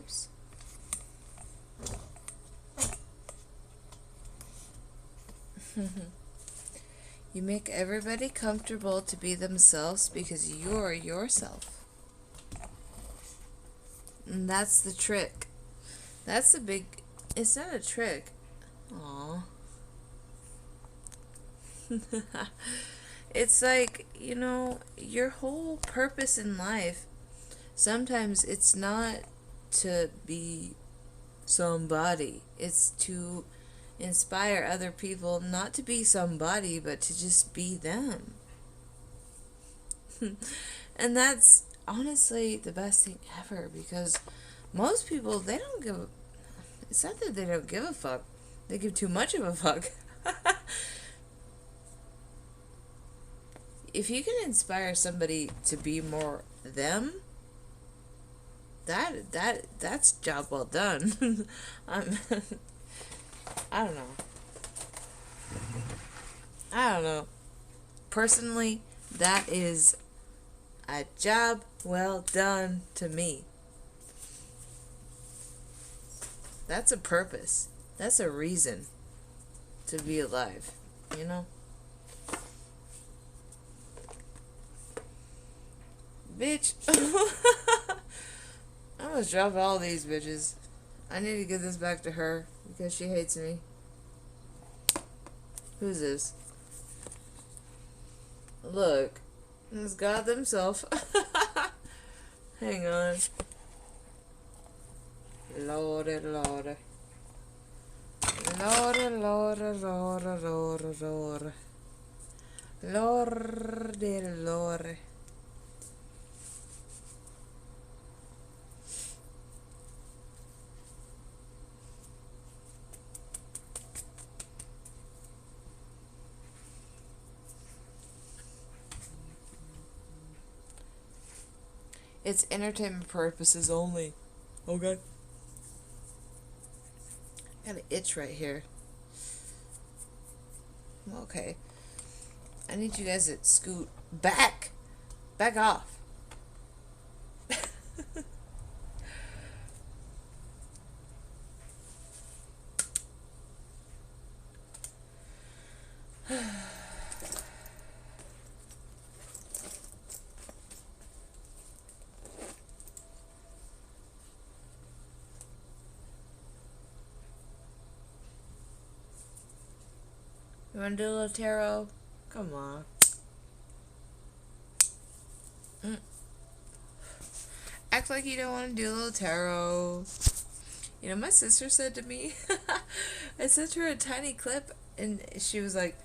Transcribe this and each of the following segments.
themselves. You make everybody comfortable to be themselves because you're yourself. And that's the trick. That's the big... It's not a trick. Aww. It's like, you know, your whole purpose in life, sometimes it's not to be somebody. It's to inspire other people not to be somebody, but to just be them. And that's honestly the best thing ever, because most people, they don't give... It's not that they don't give a fuck. They give too much of a fuck. If you can inspire somebody to be more them, that's job well done. I don't know. I don't know. Personally, that is a job well done to me. That's a purpose. That's a reason to be alive, you know? Bitch. I must drop all these bitches. I need to give this back to her because she hates me. Who's this? Look. It's God himself. Hang on. Lordy, lordy. Lordy, lordy, lordy, lordy, lordy. Lordy, lordy. It's entertainment purposes only. Okay. I got an itch right here. Okay. I need you guys to scoot back. Back off. You wanna do a little tarot? Come on. Act like you don't want to do a little tarot. You know, my sister said to me, I sent her a tiny clip, and she was like,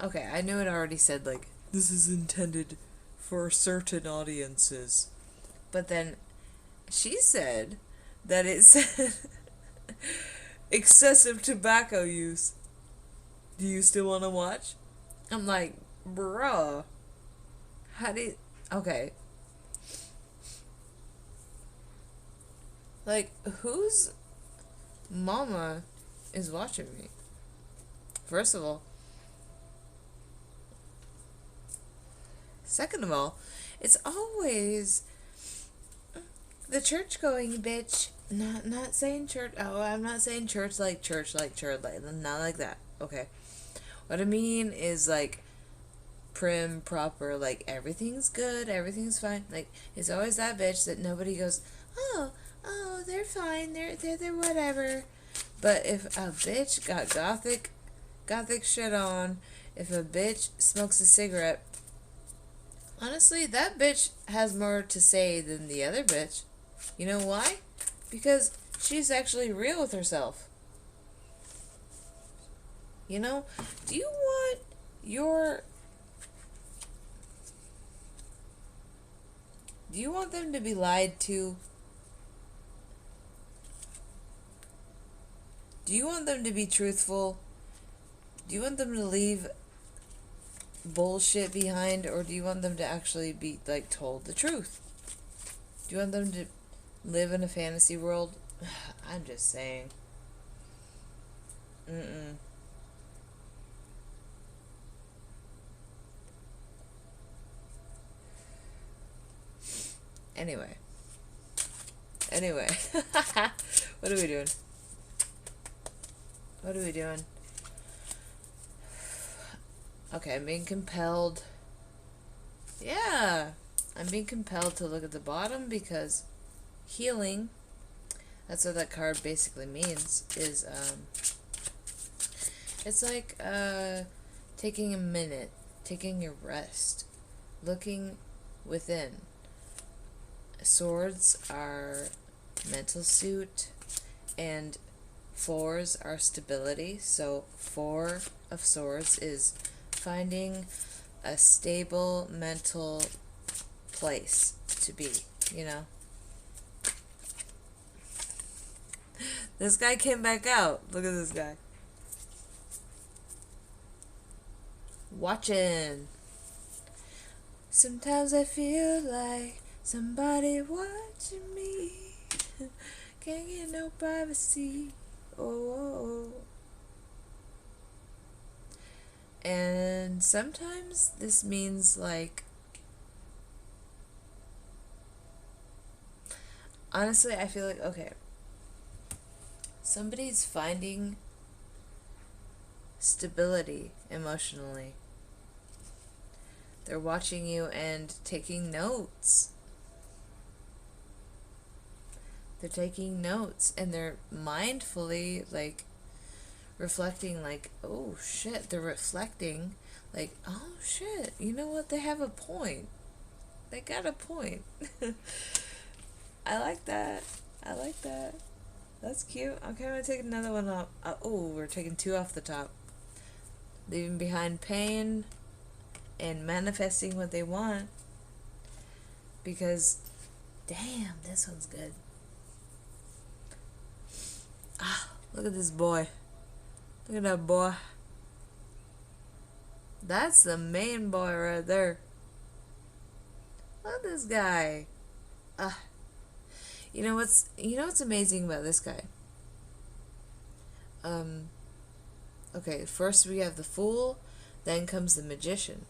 okay, I knew it already said, like, this is intended for certain audiences. But then she said that it said excessive tobacco use. Do you still want to watch? I'm like, bruh. How do you... Okay. Like, whose mama is watching me? First of all. Second of all, it's always the church-going bitch. Not saying church. Oh, I'm not saying church like not like that. Okay. What I mean is, like, prim, proper, like, everything's good, everything's fine. Like, it's always that bitch that nobody goes, oh, they're fine, they're whatever. But if a bitch got gothic shit on, if a bitch smokes a cigarette, honestly, that bitch has more to say than the other bitch. You know why? Because she's actually real with herself. You know? Do you want your... Do you want them to be lied to? Do you want them to be truthful? Do you want them to leave bullshit behind? Or do you want them to actually be, like, told the truth? Do you want them to live in a fantasy world? I'm just saying. Anyway. Anyway. What are we doing? What are we doing? Okay, I'm being compelled. Yeah. I'm being compelled to look at the bottom because healing, that's what that card basically means, is, it's like, taking a minute, taking a rest, looking within. Swords are mental suit, and fours are stability. So 4 of swords is finding a stable mental place to be, you know. This guy came back out. Look at this guy. Watching. Sometimes I feel like somebody watching me. Can't get no privacy. Oh. And sometimes this means like, honestly, I feel like, okay, somebody's finding stability emotionally. They're watching you and taking notes. They're taking notes and they're mindfully, like, reflecting, like, oh shit, they're reflecting, like, oh shit, you know what, they have a point. They got a point. I like that. I like that. That's cute. Okay, I'm gonna take another one off. Oh, we're taking 2 off the top. Leaving behind pain and manifesting what they want. Because, damn, this one's good. Ah, look at this boy. Look at that boy. That's the main boy right there. Look at this guy. Ah, you know what's amazing about this guy? Okay, first we have the Fool, then comes the Magician.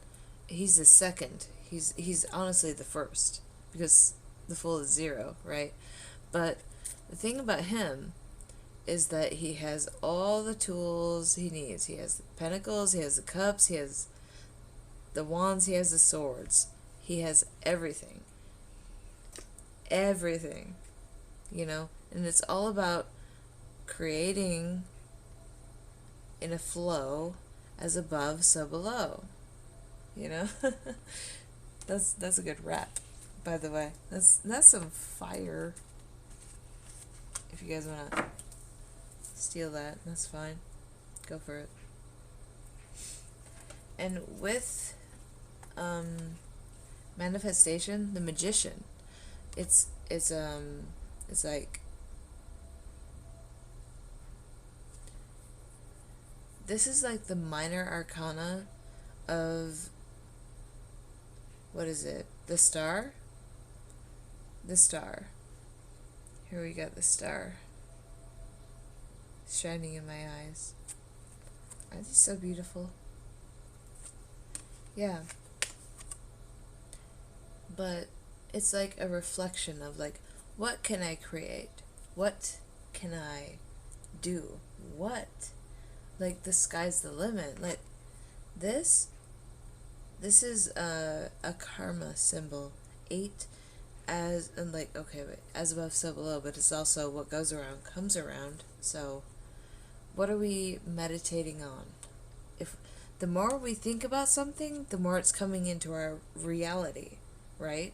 He's the second. He's honestly the first, because the Fool is 0, right? But the thing about him is that he has all the tools he needs. He has the pentacles, he has the cups, he has the wands, he has the swords. He has everything. Everything. You know? And it's all about creating in a flow, as above, so below. You know? That's a good rap, by the way. That's some fire. If you guys wanna steal that, that's fine. Go for it. And with manifestation, the Magician, it's like, this is like the minor arcana of, what is it? The Star? The Star. Here we got the Star. Shining in my eyes. Aren't these so beautiful? Yeah. But it's like a reflection of, like, what can I create? What can I do? What? Like, the sky's the limit. Like, this is a karma symbol. 8 as, and like, okay, wait, as above, so below, but it's also what goes around comes around. So, what are we meditating on? If the more we think about something, the more it's coming into our reality, right?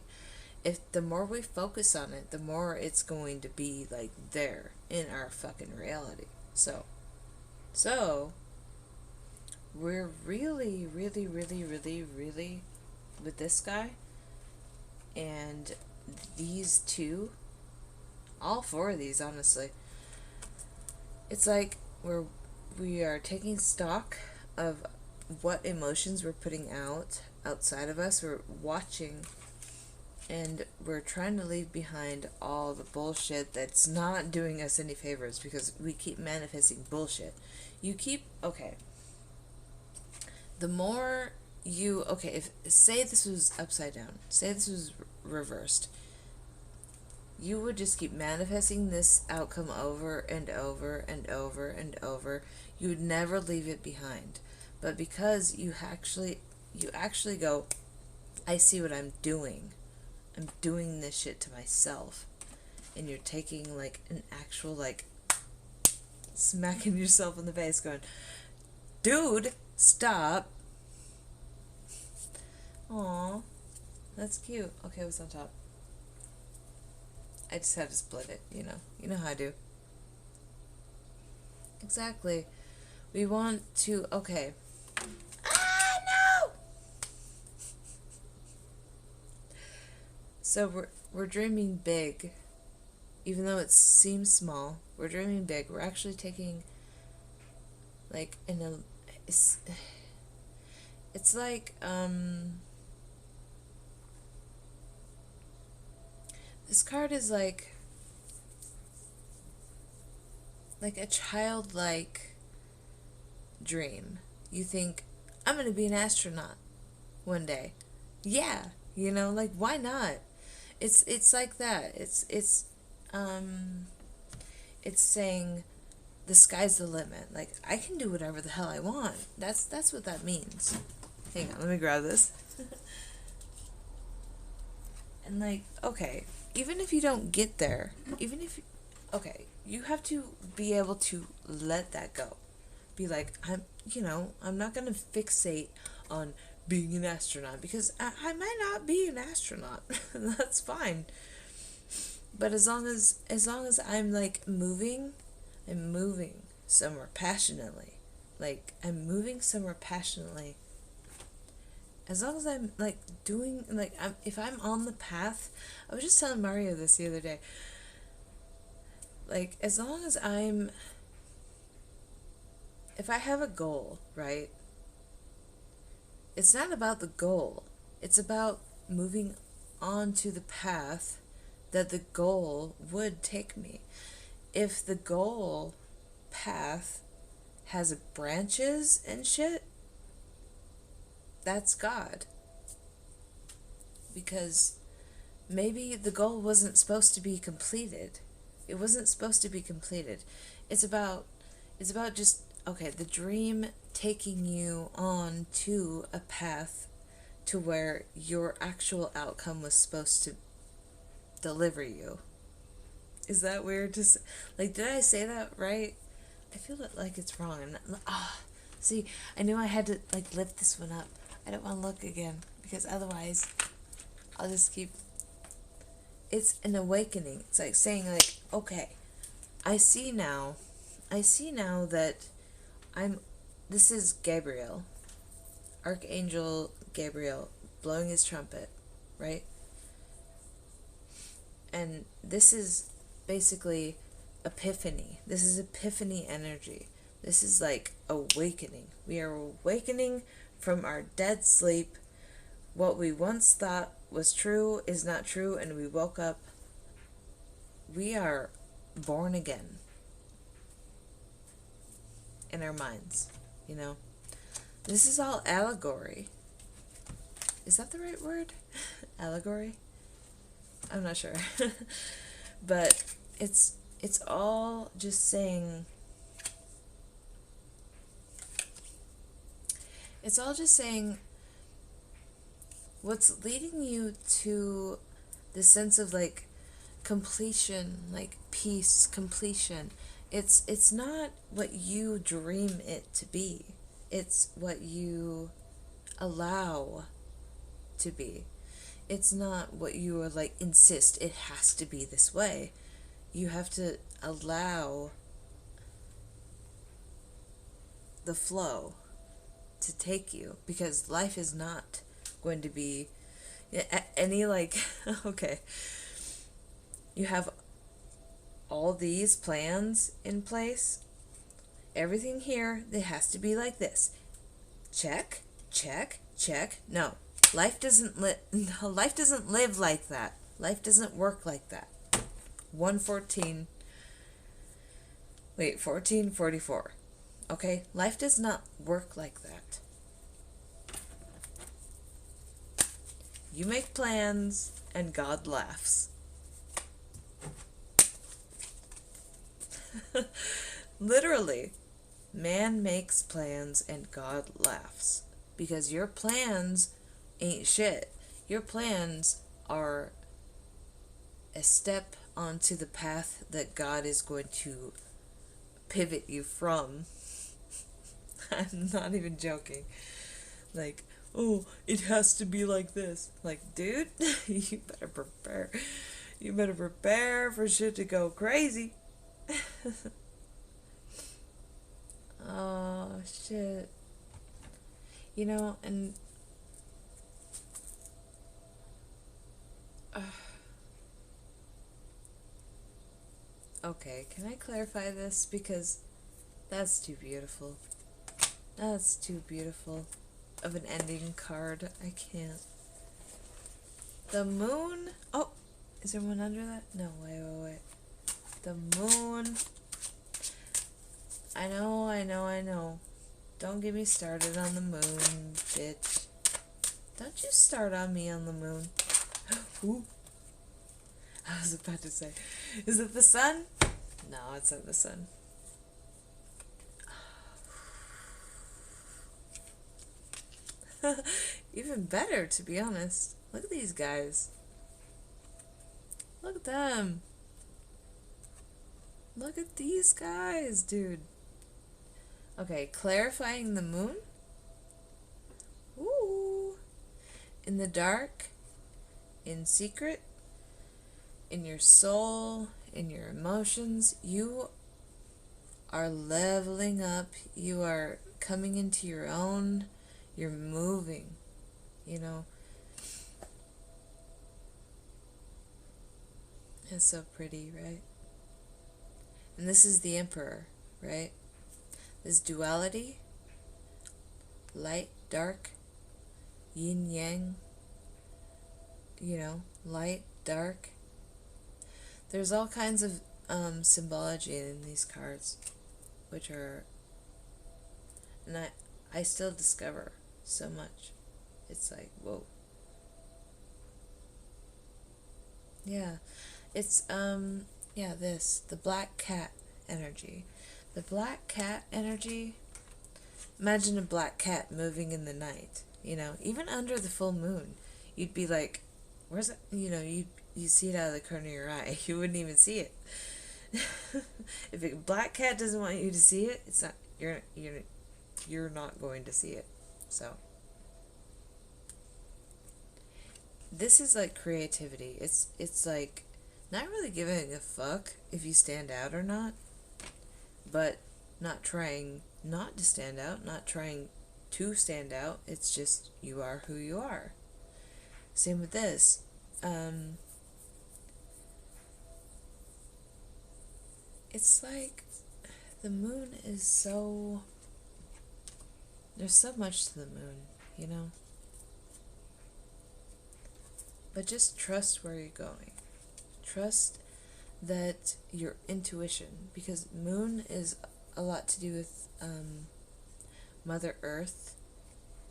If the more we focus on it, the more it's going to be, like, there in our fucking reality. So we're really, really, really, really, really, with this guy and these 2, all 4 of these, honestly, it's like we are taking stock of what emotions we're putting outside of us. We're watching, and we're trying to leave behind all the bullshit that's not doing us any favors, because we keep manifesting bullshit. Okay, the more you, okay, if, say this was upside down, say this was reversed, you would just keep manifesting this outcome over and over and over and over. You would never leave it behind. But because you actually go, I see what I'm doing. I'm doing this shit to myself. And you're taking like an actual like smacking yourself in the face going, dude, stop. Aw, that's cute. Okay, what's on top? I just had to split it, you know. You know how I do. Exactly. We want to, okay. Ah, no! So we're dreaming big. Even though it seems small, we're dreaming big. We're actually taking, like, it's like, this card is like a childlike dream. You think, I'm gonna be an astronaut one day. Yeah, you know, like, why not? It's like that. It's saying the sky's the limit. Like, I can do whatever the hell I want. That's what that means. Hang on, let me grab this. And like, okay, even if you don't get there, even if okay, you have to be able to let that go. Be like, I'm not going to fixate on being an astronaut because I might not be an astronaut. That's fine. But as long as I'm like moving, I'm moving somewhere passionately. Like, I'm moving somewhere passionately. As long as I'm like doing like if I'm on the path, I was just telling Mario this the other day. Like, as long as if I have a goal, right? It's not about the goal. It's about moving on to the path that the goal would take me. If the goal path has branches and shit, that's God. Because maybe the goal wasn't supposed to be completed. It wasn't supposed to be completed. It's about just, okay, the dream taking you on to a path to where your actual outcome was supposed to deliver you. Is that weird to say? Like, did I say that right? I feel like it's wrong. See, I knew I had to like lift this one up. I don't want to look again because otherwise I'll just keep. It's an awakening. It's like saying like, okay, I see now. I see now that this is Gabriel, Archangel Gabriel, blowing his trumpet, right? And this is basically epiphany. This is epiphany energy. This is like awakening. We are awakening from our dead sleep. What we once thought was true is not true, and we woke up. We are born again in our minds, you know? This is all allegory. Is that the right word? Allegory? I'm not sure. But it's all just saying, what's leading you to the sense of like completion, like peace, completion. It's not what you dream it to be. It's what you allow to be. It's not what you are like insist it has to be this way. You have to allow the flow to take you, because life is not going to be any like okay, you have all these plans in place, everything here, it has to be like this. Check, check, check. No. Life doesn't live like that. Life doesn't work like that. 1444. Okay? Life does not work like that. You make plans and God laughs. Literally, man makes plans and God laughs. Because your plans ain't shit. Your plans are a step onto the path that God is going to pivot you from. I'm not even joking. Like, oh, it has to be like this. Like, dude, you better prepare. You better prepare for shit to go crazy. Oh, shit. You know, and uh, okay, can I clarify this? Because that's too beautiful. That's too beautiful of an ending card. I can't. The moon. Oh, is there one under that? No, wait. The moon. I know. Don't get me started on the moon, bitch. Don't you start on me on the moon. Ooh. I was about to say, is it the sun? No, it's not the sun. Even better, to be honest. Look at these guys. Look at them. Look at these guys, dude. Okay, clarifying the moon. Ooh. In the dark, in secret, in your soul, in your emotions, you are leveling up. You are coming into your own. You're moving, you know. It's so pretty, right? And this is the Emperor, right? This duality, light, dark, yin, yang, you know, light, dark. There's all kinds of symbology in these cards, which are, and I still discover so much. It's like, whoa. Yeah, it's, yeah, the black cat energy. The black cat energy, imagine a black cat moving in the night, you know, even under the full moon. You'd be like, where's it? You know, you see it out of the corner of your eye. You wouldn't even see it. If a black cat doesn't want you to see it, it's not, you're not going to see it. So this is like creativity. It's like not really giving a fuck if you stand out or not, but not trying not to stand out, not trying to stand out. It's just you are who you are. Same with this. It's like the moon is so. There's so much to the moon, you know? But just trust where you're going. Trust that your intuition, because moon is a lot to do with Mother Earth.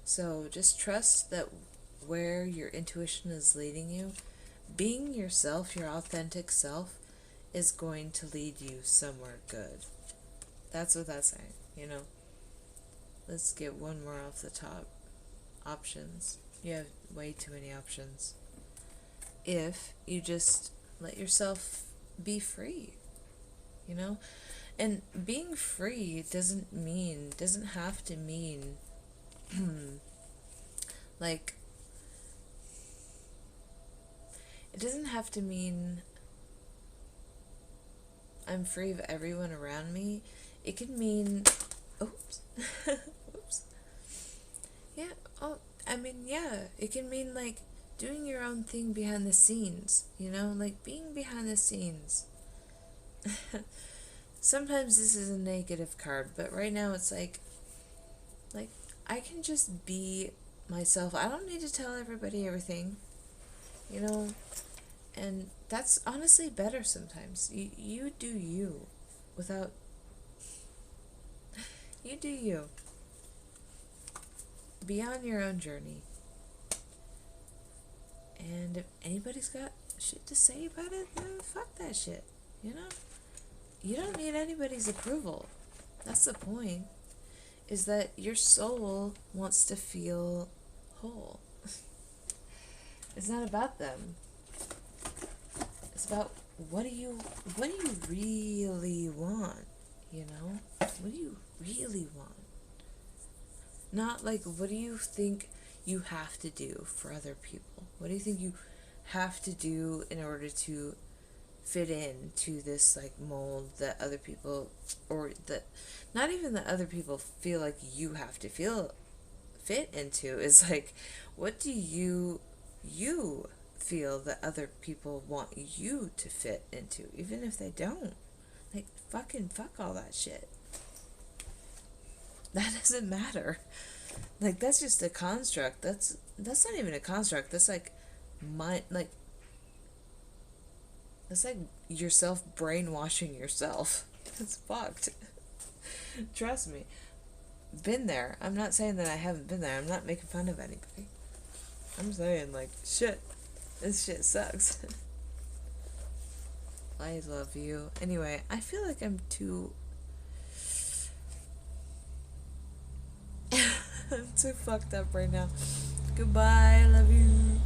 So just trust that where your intuition is leading you, being yourself, your authentic self, is going to lead you somewhere good. That's what that's saying, you know? Let's get one more off the top. Options. You have way too many options. If you just let yourself be free, you know? And being free doesn't have to mean like, it doesn't have to mean I'm free of everyone around me. It can mean, oops, oops. Yeah, oh, I mean, yeah, it can mean like doing your own thing behind the scenes, you know, like being behind the scenes. Sometimes this is a negative card, but right now it's like I can just be myself. I don't need to tell everybody everything, you know, and that's honestly better sometimes. You do you without, you do you. Be on your own journey. And if anybody's got shit to say about it, then fuck that shit, you know? You don't need anybody's approval. That's the point. Is that your soul wants to feel whole. It's not about them. It's about what do you really want, you know? What do you really want? Not like what do you think you have to do for other people? What do you think you have to do in order to fit in to this like mold that other people, or that not even that other people feel like you have to feel fit into, is like what do you feel that other people want you to fit into, even if they don't. Like fucking fuck all that shit. That doesn't matter. Like that's just a construct. That's not even a construct. That's like my like that's like yourself brainwashing yourself. It's fucked. Trust me. Been there. I'm not saying that I haven't been there. I'm not making fun of anybody. I'm saying like shit. This shit sucks. I love you. Anyway, I feel like I'm too I'm too fucked up right now. Goodbye. I love you.